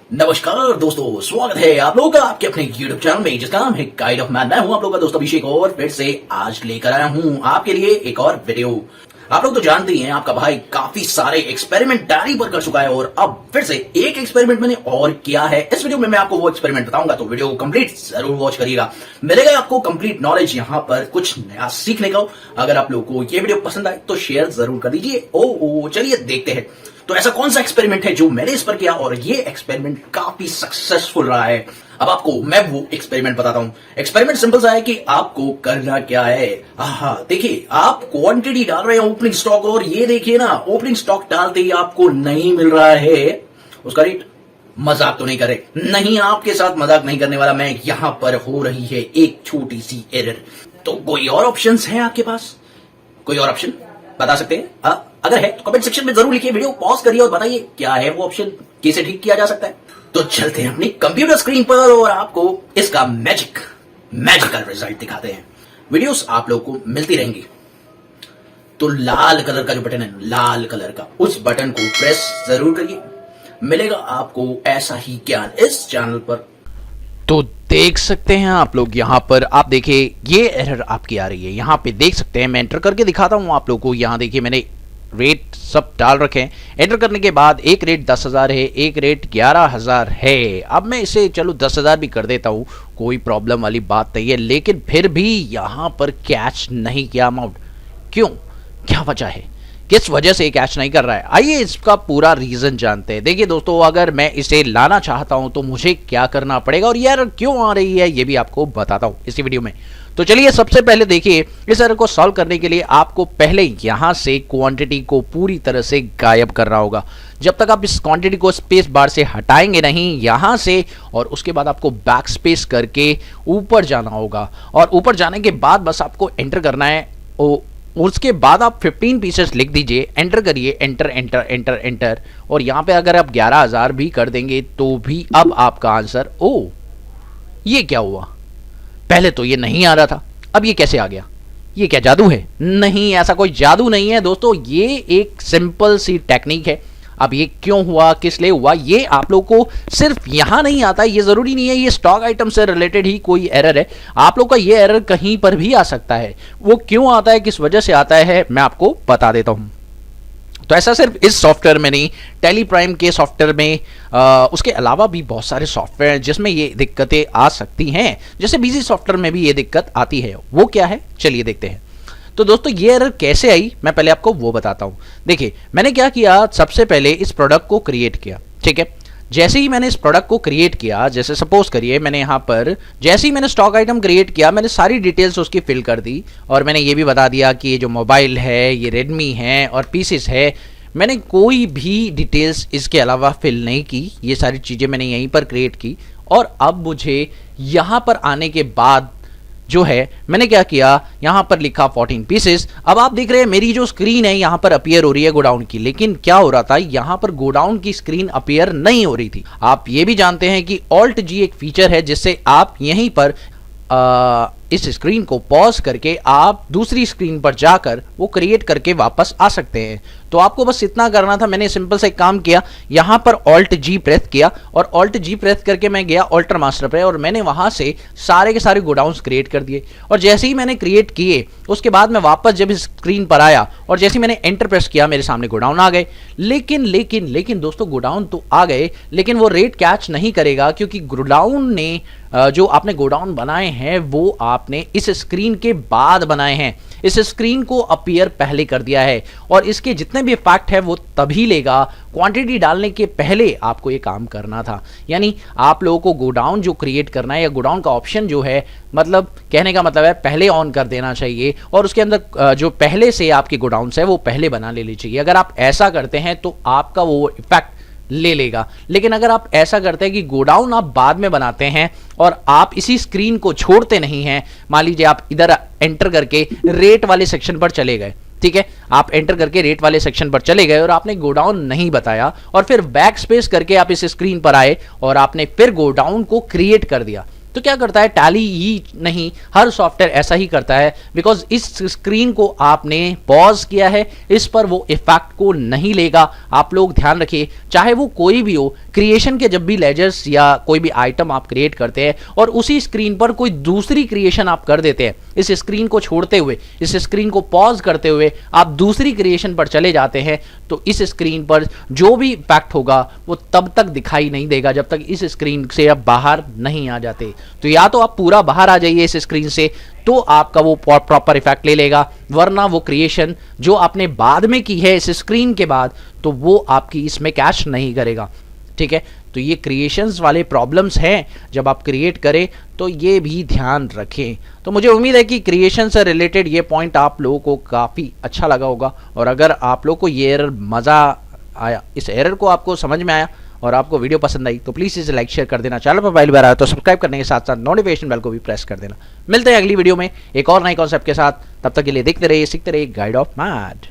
नमस्कार दोस्तों, स्वागत है आप लोगों का आपके अपने YouTube चैनल में जिसका नाम है गाइड ऑफ मैन। मैं हूं आप लोगों का दोस्त अभिषेक और फिर से आज लेकर आया हूं आपके लिए एक और वीडियो। आप लोग तो जानते ही हैं, आपका भाई काफी सारे एक्सपेरिमेंट डायरी पर कर चुका है और अब फिर से एक एक्सपेरिमेंट मैंने और किया है। इस वीडियो में मैं आपको वो एक्सपेरिमेंट बताऊंगा, तो वीडियो को कंप्लीट जरूर वॉच करिएगा। मिलेगा आपको कंप्लीट नॉलेज यहाँ पर कुछ नया सीखने को। अगर आप लोगों को ये वीडियो पसंद आए तो शेयर जरूर कर दीजिए। ओ चलिए देखते हैं तो ऐसा कौन सा एक्सपेरिमेंट है जो मैंने इस पर किया और ये एक्सपेरिमेंट काफी सक्सेसफुल रहा है। अब आपको मैं वो एक्सपेरिमेंट बताता हूं। एक्सपेरिमेंट सिंपल सा है कि आपको करना क्या है। देखिए, आप क्वांटिटी डाल रहे हैं ओपनिंग स्टॉक और ये देखिए ना, ओपनिंग स्टॉक डालते ही आपको नहीं मिल रहा है उसका रेट। मजाक तो नहीं करे, नहीं, आपके साथ मजाक नहीं करने वाला मैं। यहां पर हो रही है एक छोटी सी एरर। तो कोई और ऑप्शंस हैं आपके पास? कोई और ऑप्शन बता सकते हैं? अगर है तो कमेंट सेक्शन में जरूर लिखिए, वीडियो पॉज करिए और बताइए क्या है वो ऑप्शन, कैसे ठीक किया जा सकता है। तो चलते हैं अपनी कंप्यूटर स्क्रीन पर और आपको इसका मैजिकल रिजल्ट दिखाते हैं। वीडियोस आप लोगों को मिलती रहेंगी। तो लाल कलर का जो बटन है, लाल कलर का, उस बटन को प्रेस जरूर करिए। मिलेगा आपको ऐसा ही ज्ञान इस चैनल पर। तो देख सकते हैं आप लोग, यहाँ पर आप देखिए ये एरर आपकी आ रही है। यहाँ पे देख सकते हैं, मैं एंटर करके दिखाता हूँ आप लोगों को। यहाँ देखिए मैंने रेट सब डाल रखे हैं। एंटर करने के बाद एक रेट 10,000 है, एक रेट 11,000 है। अब मैं इसे चलो 10,000 भी कर देता हूँ, कोई प्रॉब्लम वाली बात नहीं है। लेकिन फिर भी यहाँ पर कैच नहीं किया अमाउंट। क्यों, क्या वजह है, किस वजह से कैच नहीं कर रहा है? आइए इसका पूरा रीजन जानते हैं। देखिए दोस्तों, अगर मैं इसे लाना चाहता हूं तो मुझे क्या करना पड़ेगा और ये एरर क्यों आ रही है ये भी आपको बताता हूं इसी वीडियो में। तो चलिए सबसे पहले देखिए, इस एरर को सॉल्व करने के लिए आपको पहले यहां से क्वांटिटी को पूरी तरह से गायब करना होगा। जब तक आप इस क्वांटिटी को स्पेस बार से हटाएंगे नहीं यहां से, और उसके बाद आपको बैक स्पेस करके ऊपर जाना होगा। और ऊपर जाने के बाद बस आपको एंटर करना है। उसके बाद आप 15 पीसेस लिख दीजिए, एंटर करिए, एंटर एंटर एंटर एंटर। और यहाँ पे अगर आप 11,000 भी कर देंगे तो भी अब आपका आंसर, ये क्या हुआ? पहले तो ये नहीं आ रहा था, अब ये कैसे आ गया? ये क्या जादू है? नहीं, ऐसा कोई जादू नहीं है दोस्तों, ये एक सिंपल सी टेक्निक है। अब ये क्यों हुआ, किस लिए हुआ, ये आप लोग को सिर्फ यहां नहीं आता है। ये जरूरी नहीं है ये स्टॉक आइटम से रिलेटेड ही कोई एरर है। आप लोग का ये एरर कहीं पर भी आ सकता है। वो क्यों आता है, किस वजह से आता है, मैं आपको बता देता हूं। तो ऐसा सिर्फ इस सॉफ्टवेयर में नहीं, टेली प्राइम के सॉफ्टवेयर में, उसके अलावा भी बहुत सारे सॉफ्टवेयर हैं जिसमें ये दिक्कतें आ सकती हैं। जैसे बिजी सॉफ्टवेयर में भी ये दिक्कत आती है। वो क्या है, चलिए देखते हैं। तो दोस्तों ये एरर कैसे आई मैं पहले आपको वो बताता हूं। देखिए मैंने क्या किया, सबसे पहले इस प्रोडक्ट को क्रिएट किया, ठीक है। जैसे ही मैंने इस प्रोडक्ट को क्रिएट किया, जैसे सपोज करिए मैंने यहाँ पर जैसे ही मैंने स्टॉक आइटम क्रिएट किया, मैंने सारी डिटेल्स उसकी फिल कर दी। और मैंने ये भी बता दिया कि ये जो मोबाइल है ये रेडमी है और पीसीस है। मैंने कोई भी डिटेल्स इसके अलावा फिल नहीं की, ये सारी चीज़ें मैंने यहीं पर क्रिएट की। और अब मुझे यहाँ पर आने के बाद जो है मैंने क्या किया, यहां पर लिखा 14 पीसेस। अब आप देख रहे हैं मेरी जो स्क्रीन है यहां पर अपीयर हो रही है गोडाउन की, लेकिन क्या हो रहा था, यहां पर गोडाउन की स्क्रीन अपीयर नहीं हो रही थी। आप ये भी जानते हैं कि ऑल्ट जी एक फीचर है जिससे आप यहीं पर इस स्क्रीन को पॉज करके आप दूसरी स्क्रीन पर जाकर वो क्रिएट करके वापस आ सकते हैं। तो आपको बस इतना करना था। मैंने सिंपल से एक काम किया, यहाँ पर ऑल्ट जी प्रेस किया और ऑल्ट जी प्रेस करके मैं गया ऑल्टर मास्टर पे और मैंने वहाँ से सारे के सारे गोडाउन्स क्रिएट कर दिए। और जैसे ही मैंने क्रिएट किए उसके बाद मैं वापस जब इस स्क्रीन पर आया और जैसे ही मैंने एंटर प्रेस किया मेरे सामने गोडाउन आ गए। लेकिन दोस्तों गोडाउन तो आ गए, लेकिन वो रेट कैच नहीं करेगा क्योंकि गोडाउन ने जो आपने गोडाउन बनाए हैं वो आपने इस स्क्रीन के बाद बनाए हैं। इस स्क्रीन को अपीयर पहले कर दिया है और इसके जितने भी इफेक्ट है वो तभी लेगा। क्वांटिटी डालने के पहले आपको ये काम करना था। यानी आप लोगों को गोडाउन जो क्रिएट करना है या गोडाउन का ऑप्शन जो है, मतलब कहने का मतलब है पहले ऑन कर देना चाहिए और उसके अंदर जो पहले से आपके गोडाउन्स है वो पहले बना लेनी चाहिए। अगर आप ऐसा करते हैं तो आपका वो इफेक्ट ले लेगा। लेकिन अगर आप ऐसा करते हैं कि गोडाउन आप बाद में बनाते हैं और आप इसी स्क्रीन को छोड़ते नहीं हैं, मान लीजिए आप इधर एंटर करके रेट वाले सेक्शन पर चले गए, ठीक है, आप एंटर करके रेट वाले सेक्शन पर चले गए और आपने गोडाउन नहीं बताया और फिर बैक स्पेस करके आप इस स्क्रीन पर आए और आपने फिर गोडाउन को क्रिएट कर दिया, तो क्या करता है, टैली ही नहीं हर सॉफ्टवेयर ऐसा ही करता है, बिकॉज इस स्क्रीन को आपने पॉज किया है, इस पर वो इफेक्ट को नहीं लेगा। आप लोग ध्यान रखिए, चाहे वो कोई भी हो, क्रिएशन के जब भी लेजर्स या कोई भी आइटम आप क्रिएट करते हैं और उसी स्क्रीन पर कोई दूसरी क्रिएशन आप कर देते हैं, इस स्क्रीन को छोड़ते हुए, इस स्क्रीन को पॉज करते हुए आप दूसरी क्रिएशन पर चले जाते हैं, तो इस स्क्रीन पर जो भी इफेक्ट होगा वो तब तक दिखाई नहीं देगा जब तक इस स्क्रीन से आप बाहर नहीं आ जाते। तो या तो आप पूरा बाहर आ जाइए इस स्क्रीन से, तो आपका वो प्रॉपर इफेक्ट ले लेगा, वरना वो क्रिएशन जो आपने बाद में की है इस स्क्रीन के बाद, तो वो आपकी इसमें कैश नहीं करेगा। ठीक है, तो ये क्रिएशंस वाले प्रॉब्लम्स हैं जब आप क्रिएट करें, तो ये भी ध्यान रखें। तो मुझे उम्मीद है कि क्रिएशन से रिलेटेड ये पॉइंट आप लोगों को काफ़ी अच्छा लगा होगा, और अगर आप लोग को ये एरर मज़ा आया, इस एरर को आपको समझ में आया और आपको वीडियो पसंद आई, तो प्लीज़ इसे लाइक शेयर कर देना। चैनल पर पहली बार आया तो सब्सक्राइब करने के साथ साथ नोटिफिकेशन बेल को भी प्रेस कर देना। मिलते हैं अगली वीडियो में एक और नए कॉन्सेप्ट के साथ, तब तक के लिए देखते रहिए, सीखते रहिए गाइड ऑफ मैथ।